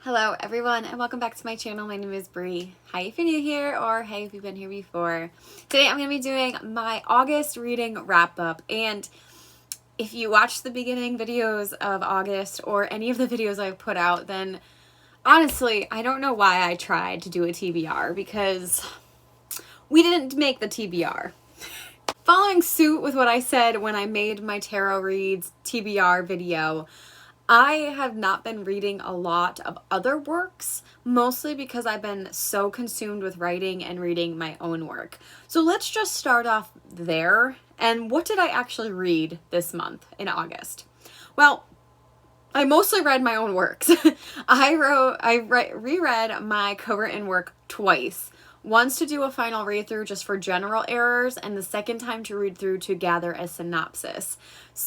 Hello everyone and welcome back to my channel. My name is Bree. Hi if you're new here, or hey if you've been here before. Today I'm going to be doing my August reading wrap up, and if you watch the beginning videos of August or any of the videos I've put out, then honestly I don't know why I tried to do a TBR, because we didn't make the TBR. Following suit with what I said when I made my tarot reads TBR video, I have not been reading a lot of other works, mostly because I've been so consumed with writing and reading my own work. So let's just start off there. And what did I actually read this month in August? Well, I mostly read my own works. I reread my co-written work twice. Once to do a final read through just for general errors, and the second time to read through to gather a synopsis.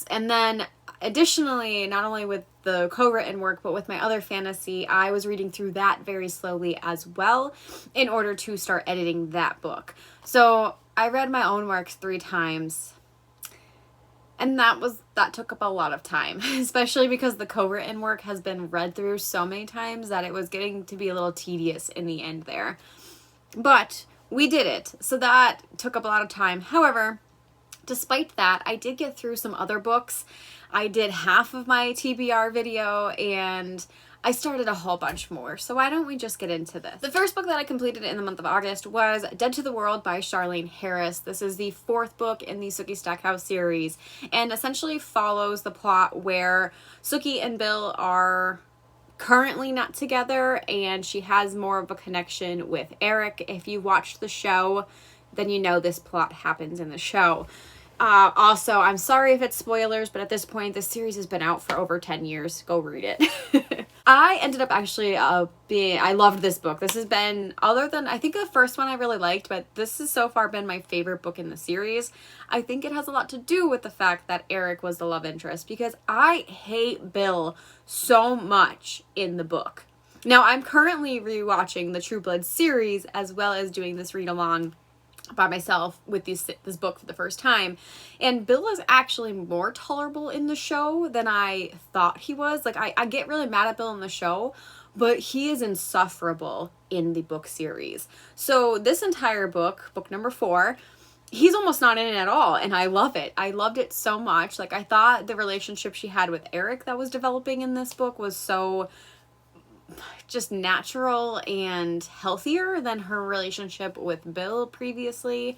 And then additionally, not only with the co-written work, but with my other fantasy, I was reading through that very slowly as well in order to start editing that book. So I read my own works 3 times. And that took up a lot of time, especially because the co-written work has been read through so many times that it was getting to be a little tedious in the end there. But we did it, so that took up a lot of time. However, despite that, I did get through some other books. I did half of my TBR video, and I started a whole bunch more. So why don't we just get into this? The first book that I completed in the month of August was Dead to the World by Charlene Harris. This is the 4th book in the Sookie Stackhouse series, and essentially follows the plot where Sookie and Bill are currently not together, and she has more of a connection with Eric. If you watched the show, then you know this plot happens in the show. Also, I'm sorry if it's spoilers, but at this point, this series has been out for over 10 years. Go read it. I ended up actually I loved this book. This has been, other than, I think the first one I really liked, but this has so far been my favorite book in the series. I think it has a lot to do with the fact that Eric was the love interest, because I hate Bill so much in the book. Now, I'm currently rewatching the True Blood series, as well as doing this read-along by myself with this book for the first time, and Bill is actually more tolerable in the show than I thought he was. Like, I get really mad at Bill in the show, but he is insufferable in the book series. So this entire book number 4, he's almost not in it at all, and I love it. I loved it so much. Like, I thought the relationship she had with Eric that was developing in this book was so just natural and healthier than her relationship with Bill previously.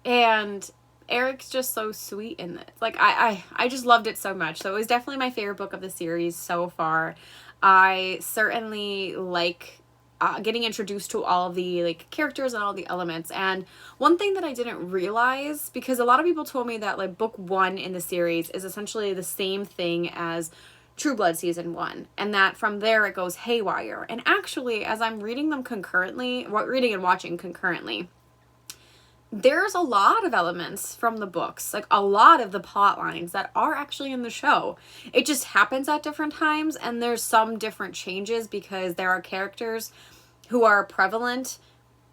And Eric's just so sweet in this. Like, I just loved it so much. So it was definitely my favorite book of the series so far. I certainly like getting introduced to all of the characters and all the elements. And one thing that I didn't realize, because a lot of people told me that book 1 in the series is essentially the same thing as True Blood season 1, and that from there it goes haywire. And actually, as I'm reading them concurrently, reading and watching concurrently, there's a lot of elements from the books, like a lot of the plot lines that are actually in the show. It just happens at different times, and there's some different changes because there are characters who are prevalent.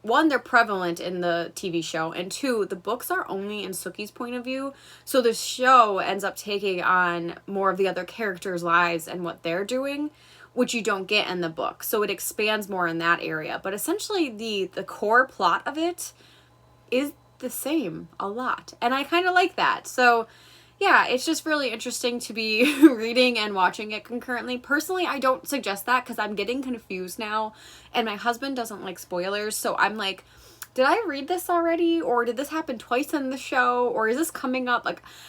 1, they're prevalent in the TV show, and 2, the books are only in Sookie's point of view, so the show ends up taking on more of the other characters' lives and what they're doing, which you don't get in the book, so it expands more in that area. But essentially, the core plot of it is the same a lot, and I kind of like that. So yeah, it's just really interesting to be reading and watching it concurrently. Personally, I don't suggest that because I'm getting confused now, and my husband doesn't like spoilers, so I'm like, did I read this already, or did this happen twice in the show, or is this coming up?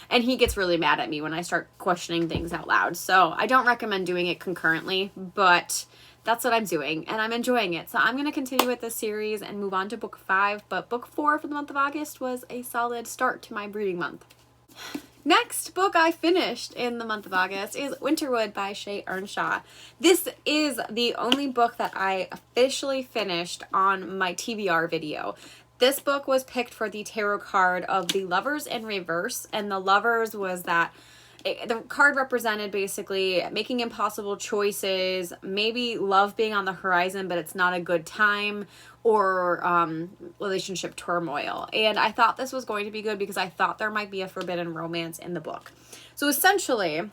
And he gets really mad at me when I start questioning things out loud, so I don't recommend doing it concurrently, but that's what I'm doing, and I'm enjoying it. So I'm going to continue with this series and move on to book 5, but book 4 for the month of August was a solid start to my reading month. Next book I finished in the month of August is Winterwood by Shay Earnshaw. This is the only book that I officially finished on my TBR video. This book was picked for the tarot card of the Lovers in Reverse, and the Lovers was that the card represented basically making impossible choices, maybe love being on the horizon but it's not a good time, or relationship turmoil. And I thought this was going to be good because I thought there might be a forbidden romance in the book. So essentially,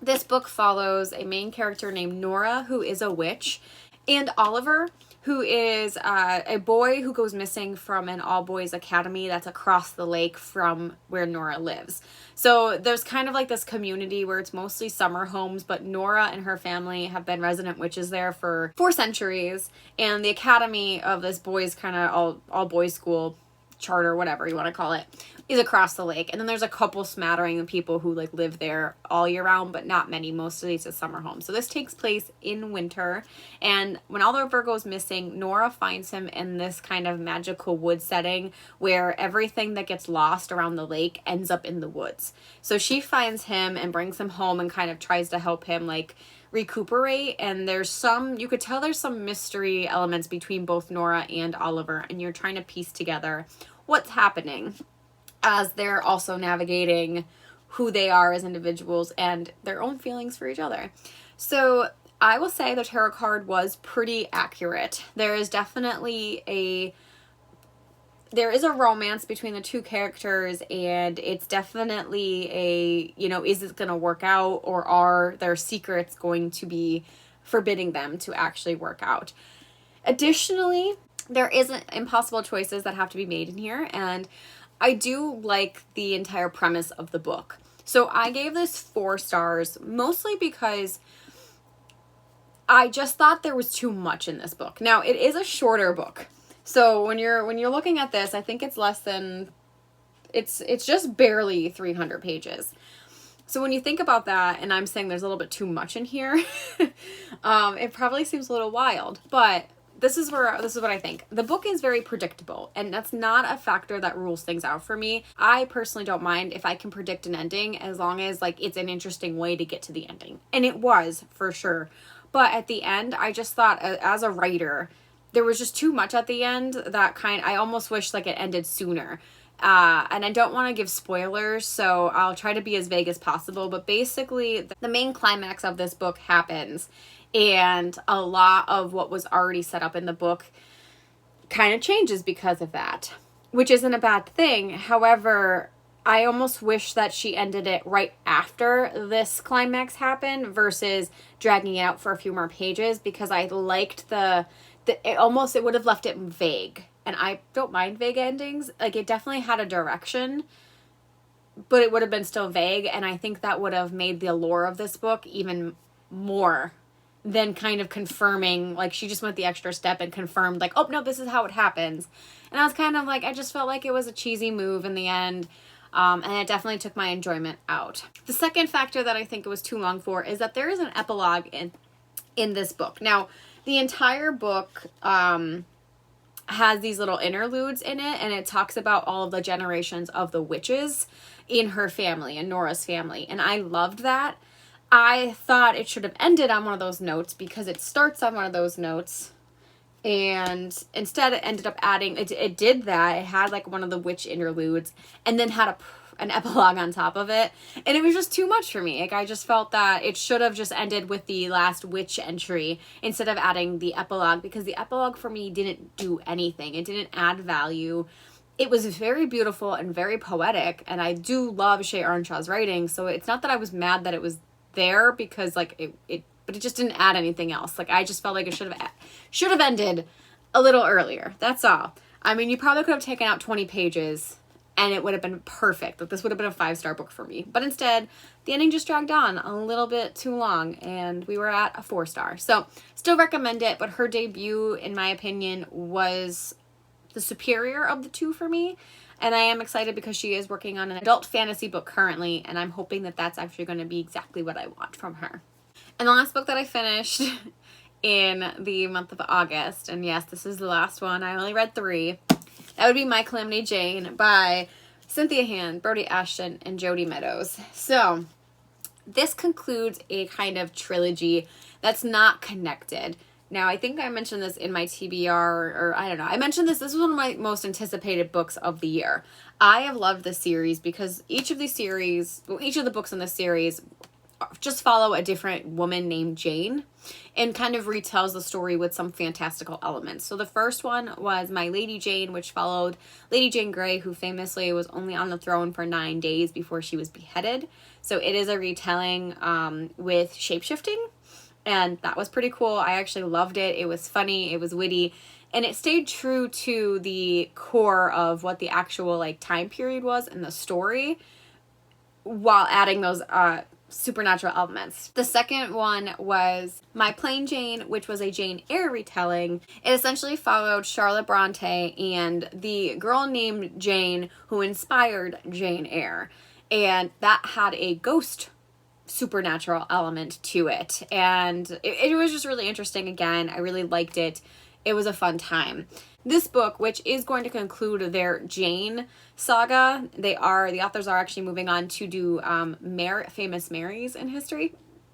This book follows a main character named Nora, who is a witch, and Oliver, who is a boy who goes missing from an all-boys academy that's across the lake from where Nora lives. So there's kind of like this community where it's mostly summer homes, but Nora and her family have been resident witches there for 4 centuries, and the academy of this boys kind of all-boys school, charter, whatever you want to call it, is across the lake. And then there's a couple smattering of people who like live there all year round, but not many. Mostly it's a summer home. So this takes place in winter, and when Oliver goes missing, Nora finds him in this kind of magical wood setting where everything that gets lost around the lake ends up in the woods. So she finds him and brings him home and kind of tries to help him like recuperate, and you could tell there's some mystery elements between both Nora and Oliver, and you're trying to piece together what's happening as they're also navigating who they are as individuals and their own feelings for each other. So I will say the tarot card was pretty accurate. There is definitely a romance between the two characters, and it's definitely is it going to work out, or are their secrets going to be forbidding them to actually work out? Additionally, there isn't impossible choices that have to be made in here, and I do like the entire premise of the book. So I gave this 4 stars, mostly because I just thought there was too much in this book. Now, it is a shorter book. So when you're looking at this, I think it's it's just barely 300 pages. So when you think about that, and I'm saying there's a little bit too much in here, it probably seems a little wild, but this is what I think. The book is very predictable, and that's not a factor that rules things out for me. I personally don't mind if I can predict an ending, as long as like it's an interesting way to get to the ending. And it was, for sure. But at the end, I just thought, as a writer, there was just too much at the end I almost wish like it ended sooner. And I don't want to give spoilers, so I'll try to be as vague as possible. But basically, the main climax of this book happens, and a lot of what was already set up in the book kind of changes because of that, which isn't a bad thing. However, I almost wish that she ended it right after this climax happened versus dragging it out for a few more pages, because I liked it would have left it vague. And I don't mind vague endings. Like, it definitely had a direction, but it would have been still vague. And I think that would have made the allure of this book even more than kind of confirming. Like, she just went the extra step and confirmed, like, oh, no, this is how it happens. And I was kind of like, I just felt like it was a cheesy move in the end. And it definitely took my enjoyment out. The second factor that I think it was too long for is that there is an epilogue in this book. Now, the entire book has these little interludes in it, and it talks about all of the generations of the witches in her family, in Nora's family. And I loved that. I thought it should have ended on one of those notes, because it starts on one of those notes, and instead it ended up adding, it did that. It had like one of the witch interludes, and then had an epilogue on top of it, and it was just too much for me. Like, I just felt that it should have just ended with the last witch entry instead of adding the epilogue, because the epilogue for me didn't do anything. It didn't add value. It was very beautiful and very poetic, and I do love Shea Arnshaw's writing, so it's not that I was mad that it was there, because like but it just didn't add anything else. Like, I just felt like it should have ended a little earlier. That's all. I mean, you probably could have taken out 20 pages and it would have been perfect. Like, this would have been a 5-star book for me. But instead, the ending just dragged on a little bit too long, and we were at a 4-star. So, still recommend it, but her debut, in my opinion, was the superior of the two for me. And I am excited because she is working on an adult fantasy book currently, and I'm hoping that that's actually going to be exactly what I want from her. And the last book that I finished in the month of August, and yes, this is the last one. I only read 3. That would be My Calamity Jane by Cynthia Hand, Brody Ashton, and Jody Meadows. So, this concludes a kind of trilogy that's not connected. Now, I think I mentioned this in my TBR, or I don't know. I mentioned this. This was one of my most anticipated books of the year. I have loved this series because each of the books in this series just follow a different woman named Jane and kind of retells the story with some fantastical elements. So the first one was My Lady Jane, which followed Lady Jane Grey, who famously was only on the throne for 9 days before she was beheaded. So it is a retelling with shapeshifting, and that was pretty cool. I actually loved it. It was funny, it was witty, and it stayed true to the core of what the actual like time period was in the story, while adding those supernatural elements. The second one was My Plain Jane, which was a Jane Eyre retelling. It essentially followed Charlotte Bronte and the girl named Jane who inspired Jane Eyre, and that had a ghost supernatural element to it, and it was just really interesting. Again, I really liked it. It was a fun time. This book, which is going to conclude their Jane saga, the authors are actually moving on to do famous Marys in history,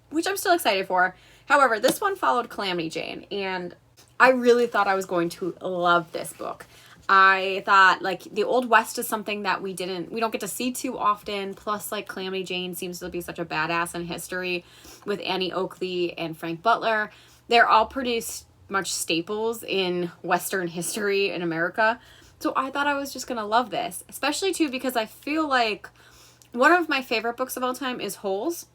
which I'm still excited for. However, this one followed Calamity Jane, and I really thought I was going to love this book. I thought, like, the Old West is something that we don't get to see too often. Plus, like, Calamity Jane seems to be such a badass in history with Annie Oakley and Frank Butler. They're all pretty much staples in Western history in America. So I thought I was just going to love this, especially too because I feel like one of my favorite books of all time is Holes.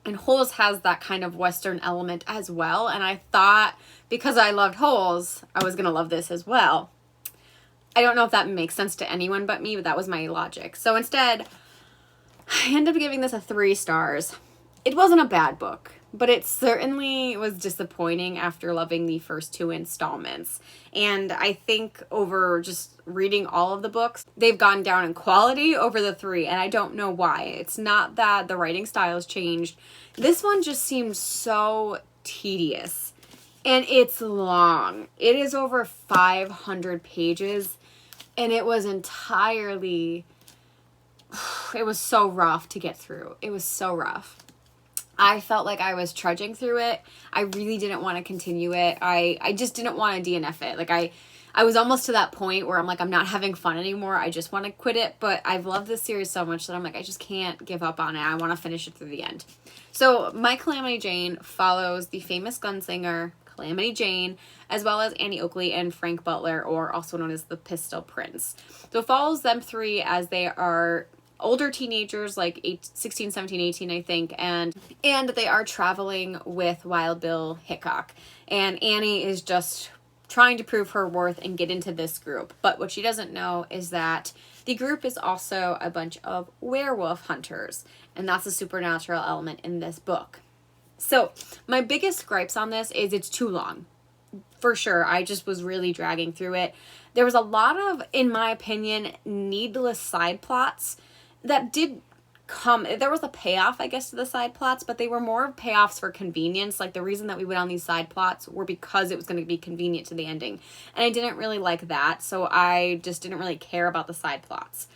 And Holes has that kind of Western element as well. And I thought because I loved Holes, I was going to love this as well. I don't know if that makes sense to anyone but me, but that was my logic. So instead, I ended up giving this a 3 stars. It wasn't a bad book, but it certainly was disappointing after loving the first 2 installments. And I think over just reading all of the books, they've gone down in quality over the 3, and I don't know why. It's not that the writing style has changed. This one just seems so tedious, and it's long. It is over 500 pages, and it was entirely... It was so rough to get through. It was so rough. I felt like I was trudging through it. I really didn't want to continue it. I just didn't want to DNF it. Like I was almost to that point where I'm like, I'm not having fun anymore. I just want to quit it. But I've loved this series so much that I'm like, I just can't give up on it. I want to finish it through the end. So My Calamity Jane follows the famous gunslinger Calamity Jane, as well as Annie Oakley and Frank Butler, or also known as the Pistol Prince. So it follows them 3 as they are older teenagers, like 16, 17, 18, I think, and they are traveling with Wild Bill Hickok. And Annie is just trying to prove her worth and get into this group. But what she doesn't know is that the group is also a bunch of werewolf hunters, and that's a supernatural element in this book. So my biggest gripes on this is it's too long. For sure, I just was really dragging through it. There was a lot of, in my opinion, needless side plots that did come. There was a payoff, I guess, to the side plots, but they were more payoffs for convenience. Like, the reason that we went on these side plots were because it was going to be convenient to the ending, and I didn't really like that, so I just didn't really care about the side plots.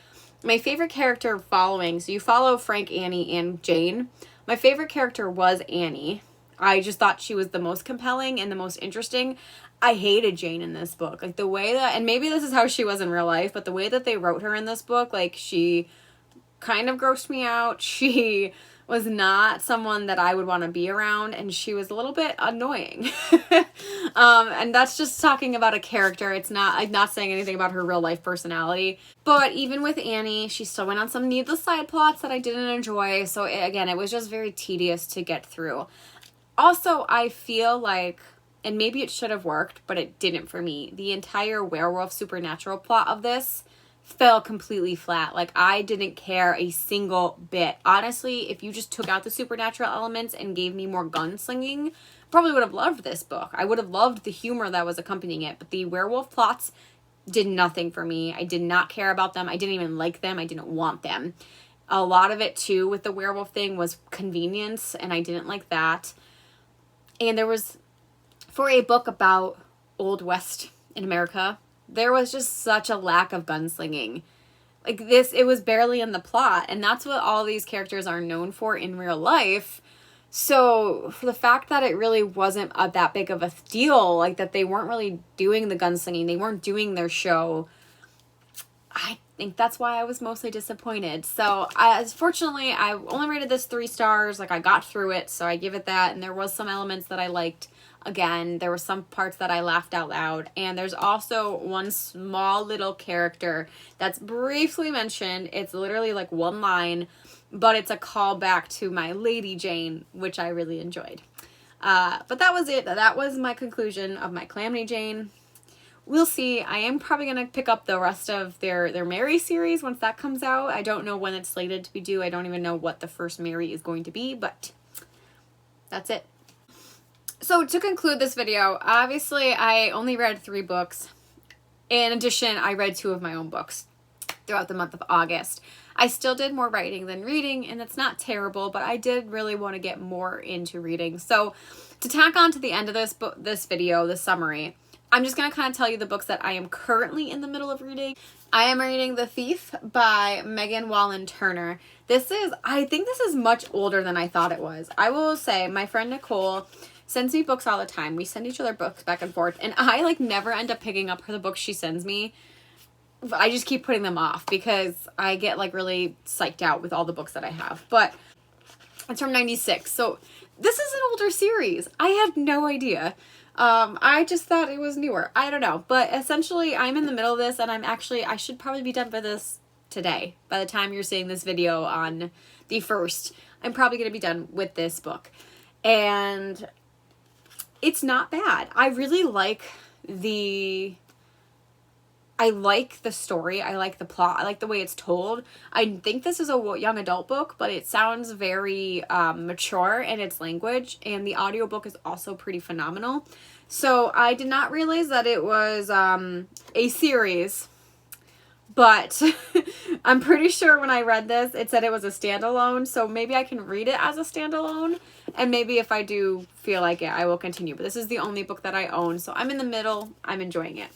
My favorite character following, so you follow Frank, Annie, and Jane. My favorite character was Annie. I just thought she was the most compelling and the most interesting. I hated Jane in this book. Like, the way that, and maybe this is how she was in real life, but the way that they wrote her in this book, like, she kind of grossed me out. She was not someone that I would want to be around, and she was a little bit annoying. And that's just talking about a character. It's not, I'm not saying anything about her real life personality. But even with Annie, she still went on some needless side plots that I didn't enjoy. So again, it was just very tedious to get through. Also, I feel like, and maybe it should have worked, but it didn't for me, the entire werewolf supernatural plot of this fell completely flat. Like, I didn't care a single bit. Honestly, if you just took out the supernatural elements and gave me more gunslinging, probably would have loved this book. I would have loved the humor that was accompanying it, but the werewolf plots did nothing for me. I did not care about them. I didn't even like them. I didn't want them. A lot of it, too, with the werewolf thing was convenience, and I didn't like that. And there was, for a book about Old West in America, there was just such a lack of gunslinging. Like this, it was barely in the plot, and that's what all these characters are known for in real life. So for the fact that it really wasn't that big of a deal, like that they weren't really doing the gunslinging, they weren't doing their show, I think that's why I was mostly disappointed. So fortunately, I only rated this 3 stars. Like, I got through it, so I give it that. And there was some elements that I liked. Again, there were some parts that I laughed out loud. And there's also one small little character that's briefly mentioned. It's literally like one line, but it's a callback to my Lady Jane, which I really enjoyed. But that was it. That was my conclusion of my Calamity Jane. We'll see. I am probably going to pick up the rest of their Mary series once that comes out. I don't know when it's slated to be due. I don't even know what the first Mary is going to be, but that's it. So to conclude this video, obviously I only read 3 books. In addition, I read 2 of my own books throughout the month of August. I still did more writing than reading, and it's not terrible, but I did really want to get more into reading. So to tack on to the end of this video, the summary, I'm just going to kind of tell you the books that I am currently in the middle of reading. I am reading The Thief by Megan Wallen Turner. I think this is much older than I thought it was. I will say, my friend Nicole sends me books all the time. We send each other books back and forth, and I like never end up picking up the books she sends me. I just keep putting them off because I get like really psyched out with all the books that I have. But it's from 96, so this is an older series. I had no idea. I just thought it was newer. I don't know. But essentially, I'm in the middle of this, and I should probably be done with this today. By the time you're seeing this video on the 1st, I'm probably going to be done with this book. And it's not bad. I really like the story. I like the plot. I like the way it's told. I think this is a young adult book, but it sounds very mature in its language, and the audiobook is also pretty phenomenal. So I did not realize that it was a series, but I'm pretty sure when I read this, it said it was a standalone, so maybe I can read it as a standalone, and maybe if I do feel like it, I will continue. But this is the only book that I own, so I'm in the middle. I'm enjoying it.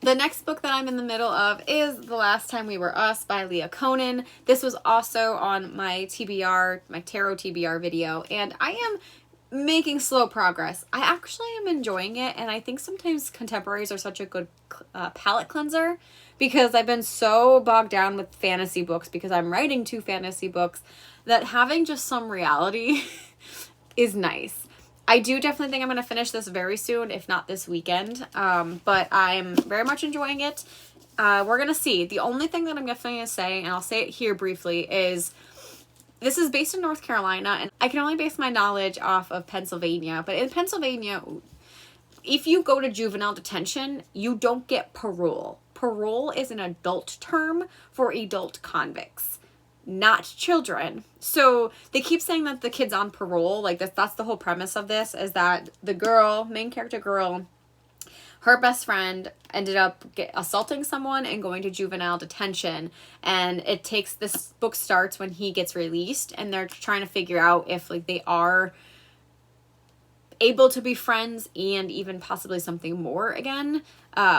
The next book that I'm in the middle of is The Last Time We Were Us by Leah Conan. This was also on my TBR, my tarot TBR video, and I am making slow progress. I actually am enjoying it, and I think sometimes contemporaries are such a good palate cleanser because I've been so bogged down with fantasy books because I'm writing 2 fantasy books that having just some reality is nice. I do definitely think I'm going to finish this very soon, if not this weekend, but I'm very much enjoying it. We're going to see. The only thing that I'm definitely going to say, and I'll say it here briefly, is this is based in North Carolina, and I can only base my knowledge off of Pennsylvania, but in Pennsylvania, if you go to juvenile detention, you don't get parole. Parole is an adult term for adult convicts, not children. So they keep saying that the kid's on parole. Like that's the whole premise of this, is that the girl, main character girl, her best friend ended up assaulting someone and going to juvenile detention. And this book starts when he gets released, and they're trying to figure out if like they are able to be friends and even possibly something more again,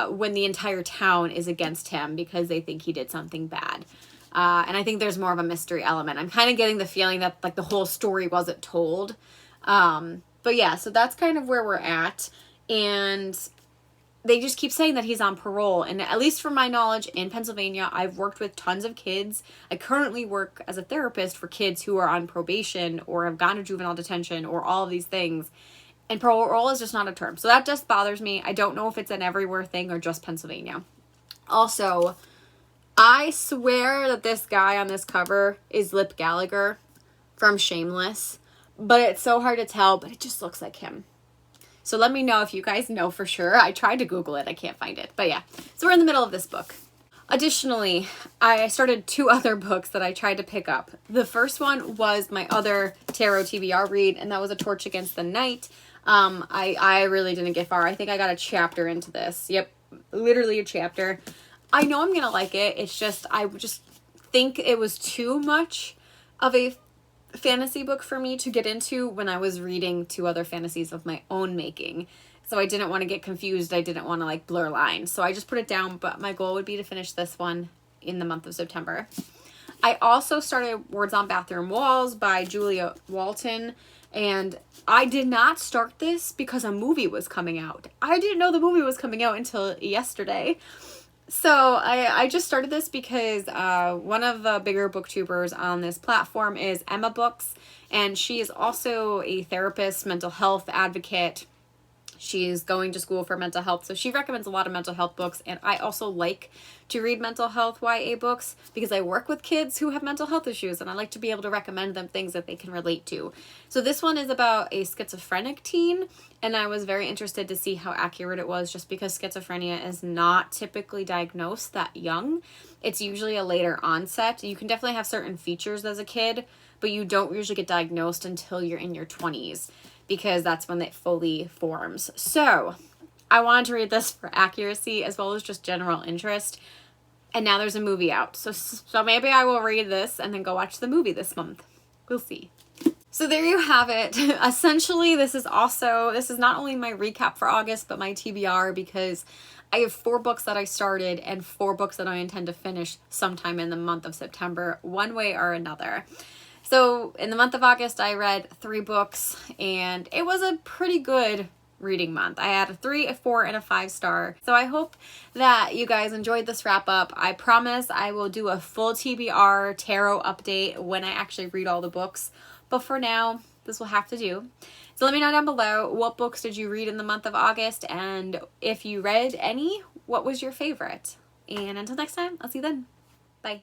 when the entire town is against him because they think he did something bad. And I think there's more of a mystery element. I'm kind of getting the feeling that like the whole story wasn't told. But yeah, so that's kind of where we're at. And they just keep saying that he's on parole. And at least from my knowledge in Pennsylvania, I've worked with tons of kids. I currently work as a therapist for kids who are on probation or have gone to juvenile detention or all of these things. And parole is just not a term. So that just bothers me. I don't know if it's an everywhere thing or just Pennsylvania. Also, I swear that this guy on this cover is Lip Gallagher from Shameless, but it's so hard to tell, but it just looks like him. So let me know if you guys know for sure. I tried to Google it. I can't find it. But yeah, so we're in the middle of this book. Additionally, I started 2 other books that I tried to pick up. The first one was my other tarot TBR read, and that was A Torch Against the Night. I really didn't get far. I think I got a chapter into this. Yep, literally a chapter. I know I'm going to like it. It's just, I just think it was too much of a fantasy book for me to get into when I was reading 2 other fantasies of my own making. So I didn't want to get confused. I didn't want to like blur lines. So I just put it down, but my goal would be to finish this one in the month of September. I also started Words on Bathroom Walls by Julia Walton, and I did not start this because a movie was coming out. I didn't know the movie was coming out until yesterday. So I just started this because one of the bigger booktubers on this platform is Emma Books, and she is also a therapist, mental health advocate. She's going to school for mental health, so she recommends a lot of mental health books, and I also like to read mental health YA books because I work with kids who have mental health issues, and I like to be able to recommend them things that they can relate to. So this one is about a schizophrenic teen, and I was very interested to see how accurate it was, just because schizophrenia is not typically diagnosed that young. It's usually a later onset. You can definitely have certain features as a kid, but you don't usually get diagnosed until you're in your 20s. Because that's when it fully forms. So I wanted to read this for accuracy as well as just general interest. And now there's a movie out. So maybe I will read this and then go watch the movie this month. We'll see. So there you have it. Essentially, this is not only my recap for August, but my TBR, because I have 4 books that I started and 4 books that I intend to finish sometime in the month of September, one way or another. So in the month of August, I read 3 books, and it was a pretty good reading month. I had a 3, a 4, and a 5-star. So I hope that you guys enjoyed this wrap up. I promise I will do a full TBR tarot update when I actually read all the books. But for now, this will have to do. So let me know down below, what books did you read in the month of August? And if you read any, what was your favorite? And until next time, I'll see you then. Bye.